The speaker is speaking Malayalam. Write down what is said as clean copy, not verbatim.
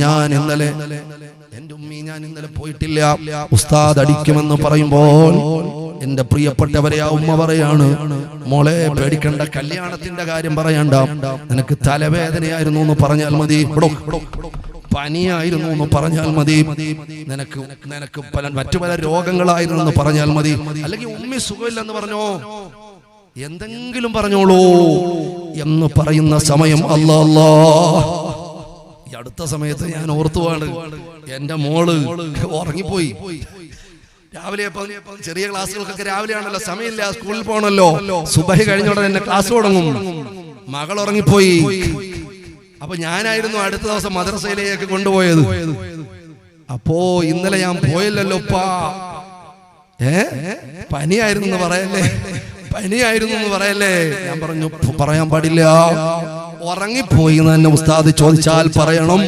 ഞാൻ ഇന്നലെ പോയിട്ടില്ല, ഉസ്താദ് അടിക്കുമെന്ന് പറയുമ്പോൾ എന്റെ പ്രിയപ്പെട്ടവരെ ആ ഉമ്മ പറയാണ്, മോളെ പേടിക്കണ്ട, കല്യാണത്തിന്റെ കാര്യം പറയണ്ട, നിനക്ക് തലവേദനയായിരുന്നു എന്ന് പറഞ്ഞാൽ മതി, പനിയായിരുന്നു എന്ന് പറഞ്ഞാൽ മതി, നിനക്ക് മറ്റു പല രോഗങ്ങളായിരുന്നു എന്ന് പറഞ്ഞാൽ മതി, അല്ലെങ്കിൽ ഉമ്മി സുഖമില്ലെന്ന് പറഞ്ഞോ, എന്തെങ്കിലും പറഞ്ഞോളൂ എന്ന് പറയുന്ന സമയം അല്ലാ ഈ അടുത്ത സമയത്ത് ഞാൻ ഓർത്തുവാണ്, എന്റെ മോള് ഉറങ്ങിപ്പോയി. രാവിലെ ചെറിയ ക്ലാസ്സുകൾക്കൊക്കെ രാവിലെയാണല്ലോ, സമയമില്ല, സ്കൂളിൽ പോകണല്ലോ, സുബഹി കഴിഞ്ഞ ഉടനെ തന്നെ ക്ലാസ് തുടങ്ങും. മകൾ ഉറങ്ങിപ്പോയി. അപ്പൊ ഞാനായിരുന്നു അടുത്ത ദിവസം മദ്രസയിലേക്ക് കൊണ്ടുപോയത്. അപ്പോ ഇന്നലെ ഞാൻ പോയില്ലല്ലോ പനിയായിരുന്നു എന്ന് പറയല്ലേ, ഞാൻ പറഞ്ഞു പറയാൻ പാടില്ല, ഉറങ്ങിപ്പോയി എന്ന് തന്നെ ഉസ്താദ് ചോദിച്ചാൽ പറയണം.